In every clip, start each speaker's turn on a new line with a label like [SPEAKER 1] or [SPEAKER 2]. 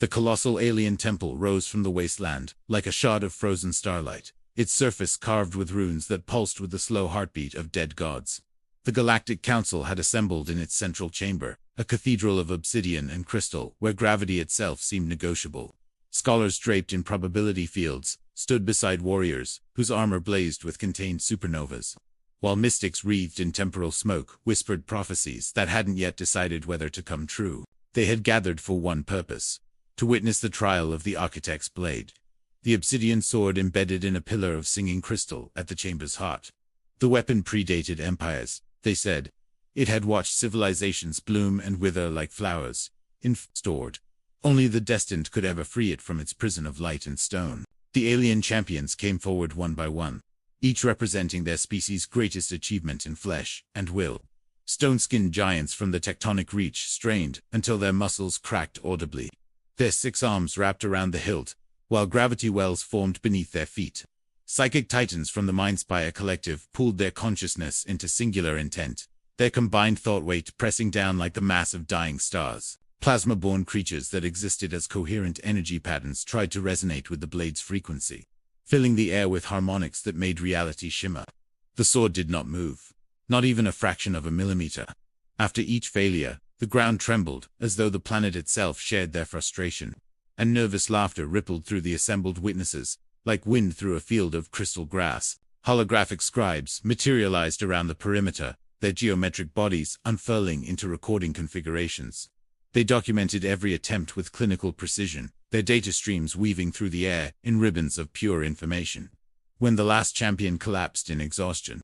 [SPEAKER 1] The colossal alien temple rose from the wasteland, like a shard of frozen starlight, its surface carved with runes that pulsed with the slow heartbeat of dead gods. The Galactic Council had assembled in its central chamber, a cathedral of obsidian and crystal, where gravity itself seemed negotiable. Scholars draped in probability fields stood beside warriors, whose armor blazed with contained supernovas, while mystics wreathed in temporal smoke whispered prophecies that hadn't yet decided whether to come true. They had gathered for one purpose: to witness the trial of the architect's blade. The obsidian sword embedded in a pillar of singing crystal at the chamber's heart. The weapon predated empires, they said. It had watched civilizations bloom and wither like flowers, stored. Only the destined could ever free it from its prison of light and stone. The alien champions came forward one by one, each representing their species' greatest achievement in flesh and will. Stone-skinned giants from the tectonic reach strained until their muscles cracked audibly, their 6 arms wrapped around the hilt, while gravity wells formed beneath their feet. Psychic titans from the Mindspire collective pulled their consciousness into singular intent, their combined thought weight pressing down like the mass of dying stars. Plasma-born creatures that existed as coherent energy patterns tried to resonate with the blade's frequency, filling the air with harmonics that made reality shimmer. The sword did not move, not even a fraction of a millimeter. After each failure, the ground trembled, as though the planet itself shared their frustration, and nervous laughter rippled through the assembled witnesses, like wind through a field of crystal grass. Holographic scribes materialized around the perimeter, their geometric bodies unfurling into recording configurations. They documented every attempt with clinical precision, their data streams weaving through the air in ribbons of pure information. When the last champion collapsed in exhaustion,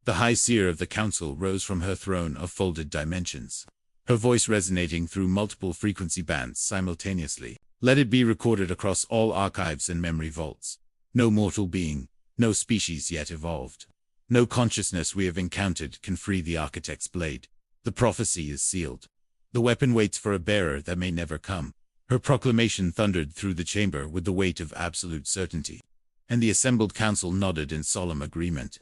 [SPEAKER 1] the High Seer of the Council rose from her throne of folded dimensions, her voice resonating through multiple frequency bands simultaneously. Let it be recorded across all archives and memory vaults. No mortal being, no species yet evolved, no consciousness we have encountered can free the architect's blade. The prophecy is sealed. The weapon waits for a bearer that may never come. Her proclamation thundered through the chamber with the weight of absolute certainty, and the assembled council nodded in solemn agreement.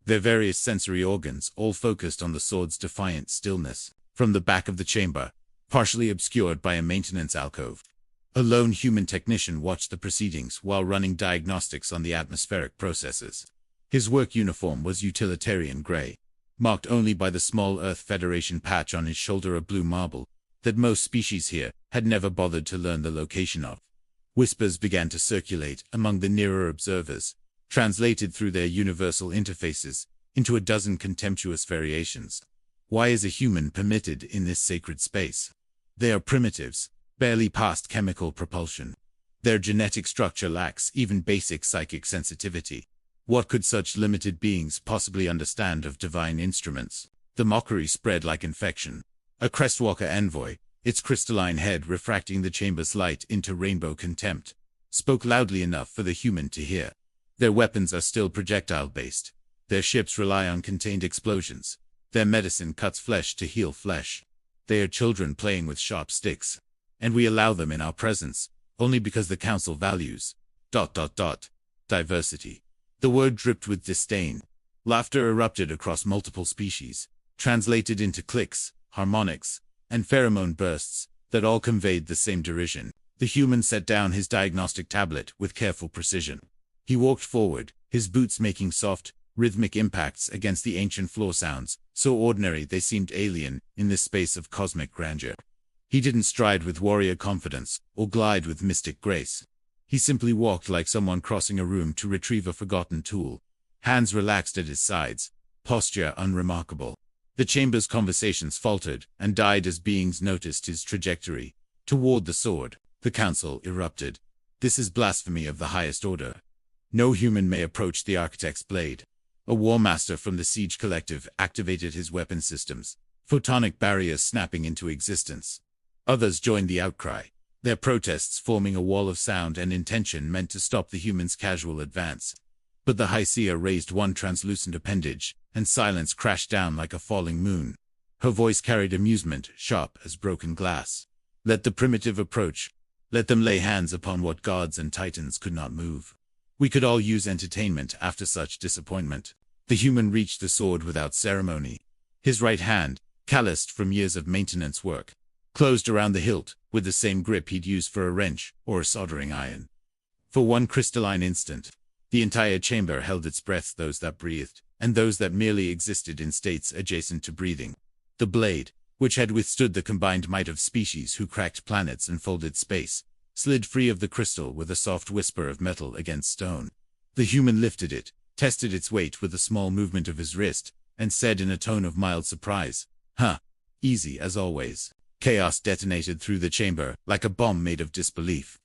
[SPEAKER 1] Their various sensory organs all focused on the sword's defiant stillness. From the back of the chamber, partially obscured by a maintenance alcove, a lone human technician watched the proceedings while running diagnostics on the atmospheric processes. His work uniform was utilitarian gray, marked only by the small Earth Federation patch on his shoulder of blue marble that most species here had never bothered to learn the location of. Whispers began to circulate among the nearer observers, translated through their universal interfaces into a dozen contemptuous variations. Why is a human permitted in this sacred space? They are primitives, barely past chemical propulsion. Their genetic structure lacks even basic psychic sensitivity. What could such limited beings possibly understand of divine instruments? The mockery spread like infection. A Crestwalker envoy, its crystalline head refracting the chamber's light into rainbow contempt, spoke loudly enough for the human to hear. Their weapons are still projectile-based. Their ships rely on contained explosions. Their medicine cuts flesh to heal flesh. They are children playing with sharp sticks. And we allow them in our presence, only because the council values ... diversity. The word dripped with disdain. Laughter erupted across multiple species, translated into clicks, harmonics, and pheromone bursts that all conveyed the same derision. The human set down his diagnostic tablet with careful precision. He walked forward, his boots making soft, rhythmic impacts against the ancient floor sounds, so ordinary they seemed alien in this space of cosmic grandeur. He didn't stride with warrior confidence or glide with mystic grace. He simply walked like someone crossing a room to retrieve a forgotten tool, hands relaxed at his sides, posture unremarkable. The chamber's conversations faltered and died as beings noticed his trajectory. Toward the sword, the council erupted. This is blasphemy of the highest order. No human may approach the architect's blade. A war master from the Siege Collective activated his weapon systems, photonic barriers snapping into existence. Others joined the outcry, their protests forming a wall of sound and intention meant to stop the human's casual advance. But the High Seer raised one translucent appendage, and silence crashed down like a falling moon. Her voice carried amusement, sharp as broken glass. Let the primitive approach. Let them lay hands upon what gods and titans could not move. We could all use entertainment after such disappointment. The human reached the sword without ceremony. His right hand, calloused from years of maintenance work, closed around the hilt, with the same grip he'd used for a wrench or a soldering iron. For one crystalline instant, the entire chamber held its breath, those that breathed, and those that merely existed in states adjacent to breathing. The blade, which had withstood the combined might of species who cracked planets and folded space, slid free of the crystal with a soft whisper of metal against stone. The human lifted it, tested its weight with a small movement of his wrist, and said in a tone of mild surprise, "Huh, easy as always." Chaos detonated through the chamber, like a bomb made of disbelief.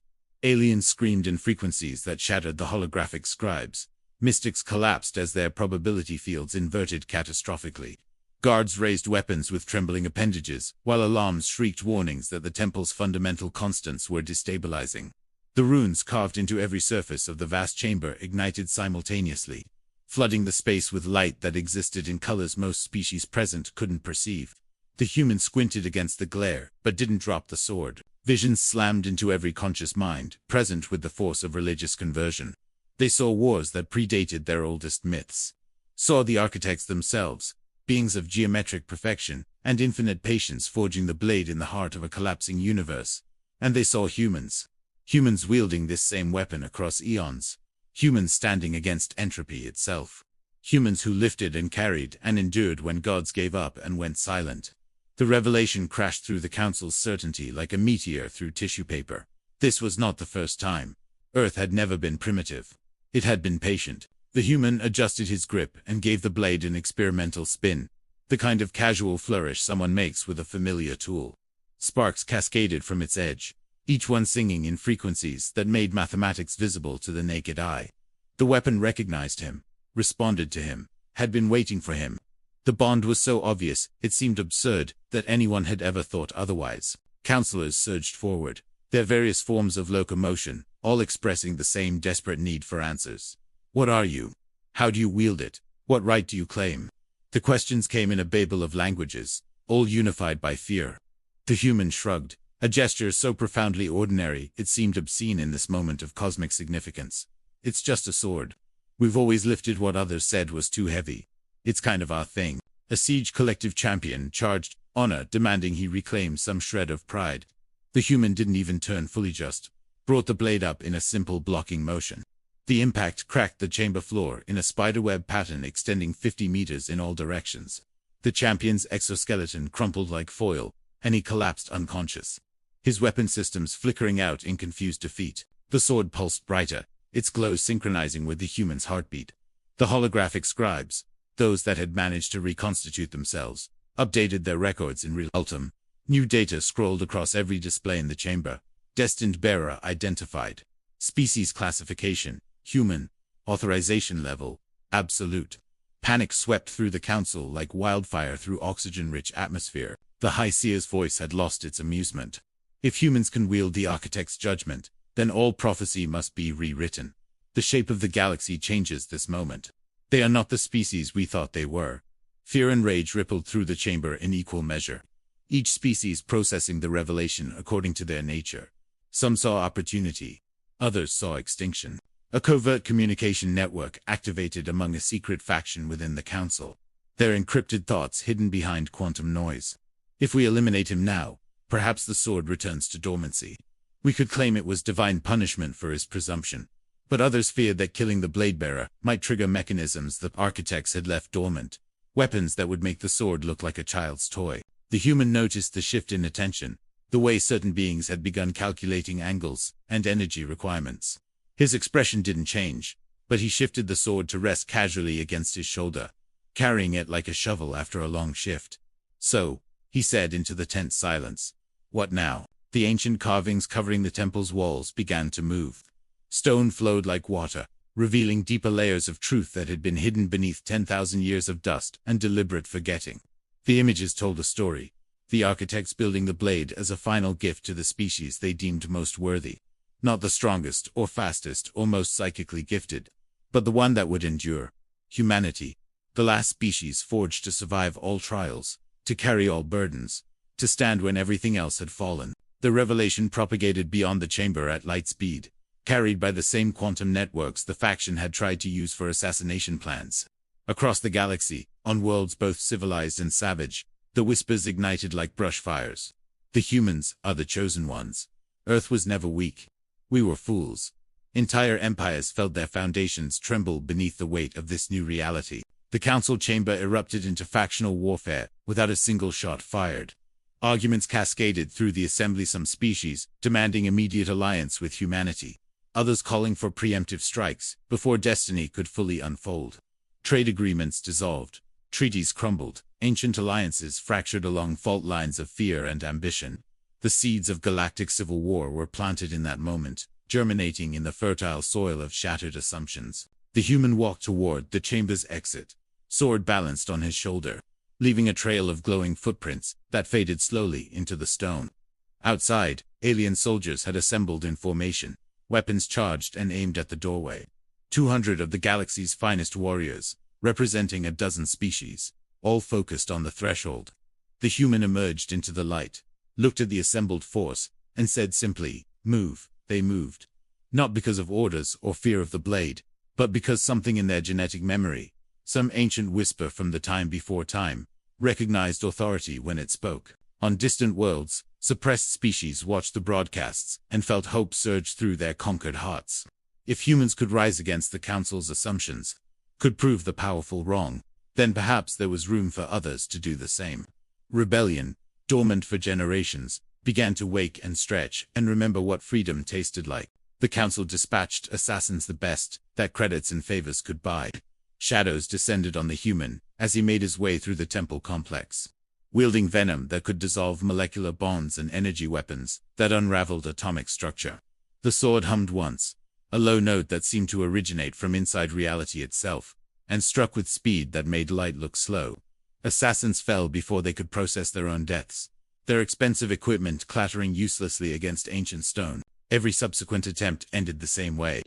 [SPEAKER 1] Aliens screamed in frequencies that shattered the holographic scribes. Mystics collapsed as their probability fields inverted catastrophically. Guards raised weapons with trembling appendages, while alarms shrieked warnings that the temple's fundamental constants were destabilizing. The runes carved into every surface of the vast chamber ignited simultaneously, flooding the space with light that existed in colors most species present couldn't perceive. The human squinted against the glare, but didn't drop the sword. Visions slammed into every conscious mind, present with the force of religious conversion. They saw wars that predated their oldest myths. Saw the architects themselves, beings of geometric perfection and infinite patience forging the blade in the heart of a collapsing universe. And they saw humans. Humans wielding this same weapon across eons. Humans standing against entropy itself. Humans who lifted and carried and endured when gods gave up and went silent. The revelation crashed through the council's certainty like a meteor through tissue paper. This was not the first time. Earth had never been primitive. It had been patient. The human adjusted his grip and gave the blade an experimental spin, the kind of casual flourish someone makes with a familiar tool. Sparks cascaded from its edge, each one singing in frequencies that made mathematics visible to the naked eye. The weapon recognized him, responded to him, had been waiting for him. The bond was so obvious, it seemed absurd that anyone had ever thought otherwise. Counselors surged forward, their various forms of locomotion, all expressing the same desperate need for answers. What are you? How do you wield it? What right do you claim? The questions came in a babel of languages, all unified by fear. The human shrugged, a gesture so profoundly ordinary it seemed obscene in this moment of cosmic significance. It's just a sword. We've always lifted what others said was too heavy. It's kind of our thing. A siege collective champion charged, honor demanding he reclaim some shred of pride. The human didn't even turn fully, just brought the blade up in a simple blocking motion. The impact cracked the chamber floor in a spiderweb pattern extending 50 meters in all directions. The champion's exoskeleton crumpled like foil, and he collapsed unconscious. His weapon systems flickering out in confused defeat. The sword pulsed brighter, its glow synchronizing with the human's heartbeat. The holographic scribes, those that had managed to reconstitute themselves, updated their records in real time. New data scrolled across every display in the chamber. Destined bearer identified. Species classification, human. Authorization level, absolute. Panic swept through the council like wildfire through oxygen-rich atmosphere. The High Seer's voice had lost its amusement. If humans can wield the architect's judgment, then all prophecy must be rewritten. The shape of the galaxy changes this moment. They are not the species we thought they were. Fear and rage rippled through the chamber in equal measure. Each species processing the revelation according to their nature. Some saw opportunity. Others saw extinction. A covert communication network activated among a secret faction within the council. Their encrypted thoughts hidden behind quantum noise. If we eliminate him now, perhaps the sword returns to dormancy. We could claim it was divine punishment for his presumption. But others feared that killing the blade-bearer might trigger mechanisms the architects had left dormant. Weapons that would make the sword look like a child's toy. The human noticed the shift in attention, the way certain beings had begun calculating angles and energy requirements. His expression didn't change, but he shifted the sword to rest casually against his shoulder, carrying it like a shovel after a long shift. "So," he said into the tense silence. "What now?" The ancient carvings covering the temple's walls began to move. Stone flowed like water, revealing deeper layers of truth that had been hidden beneath 10,000 years of dust and deliberate forgetting. The images told a story. The architects building the blade as a final gift to the species they deemed most worthy. Not the strongest or fastest or most psychically gifted, but the one that would endure. Humanity, the last species forged to survive all trials, to carry all burdens, to stand when everything else had fallen. The revelation propagated beyond the chamber at light speed, carried by the same quantum networks the faction had tried to use for assassination plans. Across the galaxy, on worlds both civilized and savage, the whispers ignited like brush fires. The humans are the chosen ones. Earth was never weak. We were fools. Entire empires felt their foundations tremble beneath the weight of this new reality. The council chamber erupted into factional warfare without a single shot fired. Arguments cascaded through the assembly, some species demanding immediate alliance with humanity, others calling for preemptive strikes before destiny could fully unfold. Trade agreements dissolved, treaties crumbled, ancient alliances fractured along fault lines of fear and ambition. The seeds of galactic civil war were planted in that moment, germinating in the fertile soil of shattered assumptions. The human walked toward the chamber's exit, sword balanced on his shoulder, leaving a trail of glowing footprints that faded slowly into the stone. Outside, alien soldiers had assembled in formation, weapons charged and aimed at the doorway. 200 of the galaxy's finest warriors, representing a dozen species, all focused on the threshold. The human emerged into the light, looked at the assembled force, and said simply, "Move." They moved. Not because of orders or fear of the blade, but because something in their genetic memory, some ancient whisper from the time before time, recognized authority when it spoke. On distant worlds, suppressed species watched the broadcasts and felt hope surge through their conquered hearts. If humans could rise against the Council's assumptions, could prove the powerful wrong, then perhaps there was room for others to do the same. Rebellion, dormant for generations, began to wake and stretch and remember what freedom tasted like. The Council dispatched assassins, the best that credits and favors could buy. Shadows descended on the human as he made his way through the temple complex, wielding venom that could dissolve molecular bonds and energy weapons that unraveled atomic structure. The sword hummed once, a low note that seemed to originate from inside reality itself, and struck with speed that made light look slow. Assassins fell before they could process their own deaths, their expensive equipment clattering uselessly against ancient stone. Every subsequent attempt ended the same way.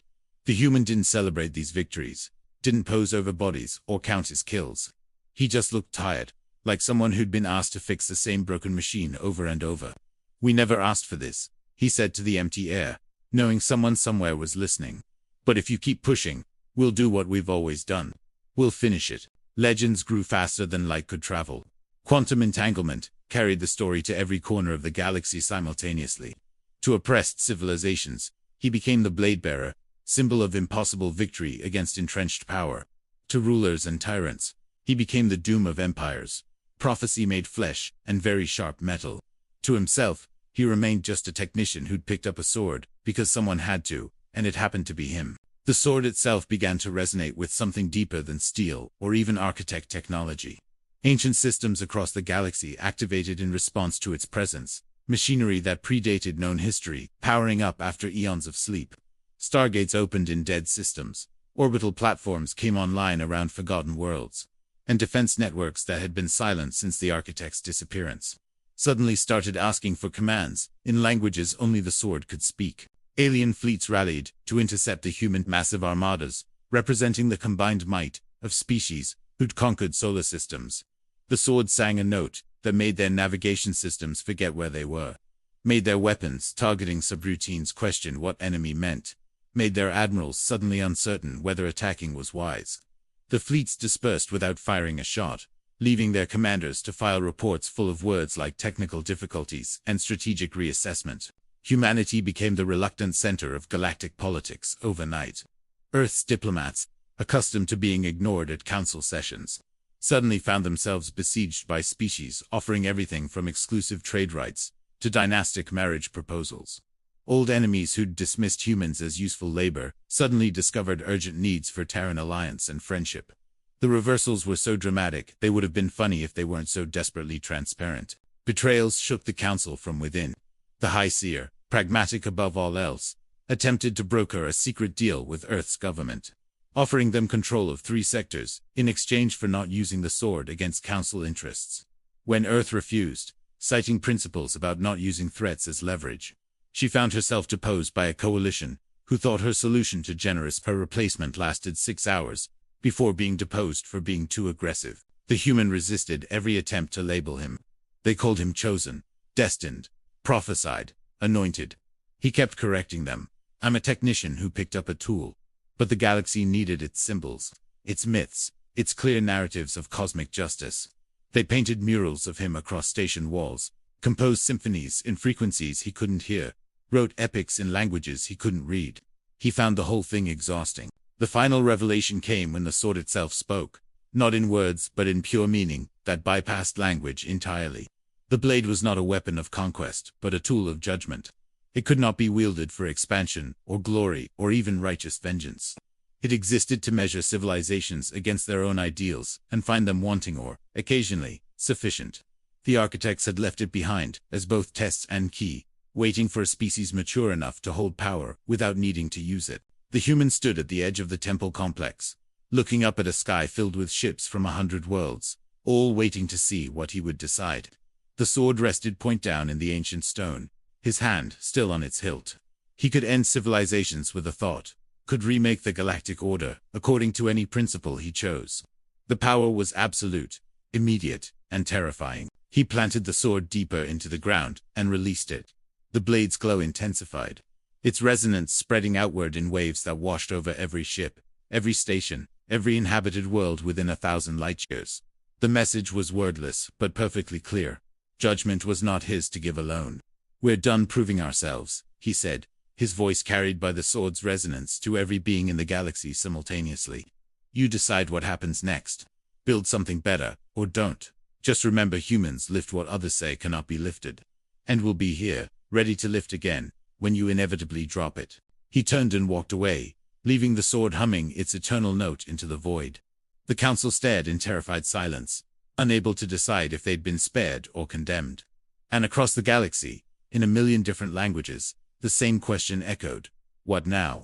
[SPEAKER 1] The human didn't celebrate these victories, didn't pose over bodies or count his kills. He just looked tired, like someone who'd been asked to fix the same broken machine over and over. "We never asked for this," he said to the empty air, knowing someone somewhere was listening. "But if you keep pushing, we'll do what we've always done. We'll finish it." Legends grew faster than light could travel. Quantum entanglement carried the story to every corner of the galaxy simultaneously. To oppressed civilizations, he became the blade-bearer, symbol of impossible victory against entrenched power. To rulers and tyrants, he became the doom of empires, prophecy made flesh and very sharp metal. To himself, he remained just a technician who'd picked up a sword because someone had to, and it happened to be him. The sword itself began to resonate with something deeper than steel or even architect technology. Ancient systems across the galaxy activated in response to its presence, machinery that predated known history, powering up after eons of sleep. Stargates opened in dead systems, orbital platforms came online around forgotten worlds, and defense networks that had been silent since the architect's disappearance suddenly started asking for commands in languages only the sword could speak. Alien fleets rallied to intercept the human massive armadas, representing the combined might of species who'd conquered solar systems. The sword sang a note that made their navigation systems forget where they were, made their weapons targeting subroutines question what enemy meant, made their admirals suddenly uncertain whether attacking was wise. The fleets dispersed without firing a shot, leaving their commanders to file reports full of words like technical difficulties and strategic reassessment. Humanity became the reluctant center of galactic politics overnight. Earth's diplomats, accustomed to being ignored at council sessions, suddenly found themselves besieged by species offering everything from exclusive trade rights to dynastic marriage proposals. Old enemies who'd dismissed humans as useful labor suddenly discovered urgent needs for Terran alliance and friendship. The reversals were so dramatic they would have been funny if they weren't so desperately transparent. Betrayals shook the council from within. The High Seer, pragmatic above all else, attempted to broker a secret deal with Earth's government, offering them control of 3 sectors in exchange for not using the sword against council interests. When Earth refused, citing principles about not using threats as leverage, she found herself deposed by a coalition who thought her solution to generous per replacement lasted 6 hours before being deposed for being too aggressive. The human resisted every attempt to label him. They called him chosen, destined, prophesied, anointed. He kept correcting them. "I'm a technician who picked up a tool." But the galaxy needed its symbols, its myths, its clear narratives of cosmic justice. They painted murals of him across station walls, composed symphonies in frequencies he couldn't hear, wrote epics in languages he couldn't read. He found the whole thing exhausting. The final revelation came when the sword itself spoke, not in words but in pure meaning that bypassed language entirely. The blade was not a weapon of conquest, but a tool of judgment. It could not be wielded for expansion, or glory, or even righteous vengeance. It existed to measure civilizations against their own ideals, and find them wanting or, occasionally, sufficient. The architects had left it behind, as both test and key, waiting for a species mature enough to hold power without needing to use it. The human stood at the edge of the temple complex, looking up at a sky filled with ships from 100 worlds, all waiting to see what he would decide. The sword rested point down in the ancient stone, his hand still on its hilt. He could end civilizations with a thought, could remake the galactic order according to any principle he chose. The power was absolute, immediate, and terrifying. He planted the sword deeper into the ground and released it. The blade's glow intensified, its resonance spreading outward in waves that washed over every ship, every station, every inhabited world within 1,000 light-years. The message was wordless, but perfectly clear. Judgment was not his to give alone. "We're done proving ourselves," he said, his voice carried by the sword's resonance to every being in the galaxy simultaneously. "You decide what happens next. Build something better, or don't. Just remember, humans lift what others say cannot be lifted. And we'll be here, ready to lift again, when you inevitably drop it." He turned and walked away, leaving the sword humming its eternal note into the void. The council stared in terrified silence, unable to decide if they'd been spared or condemned. And across the galaxy, in a million different languages, the same question echoed. What now?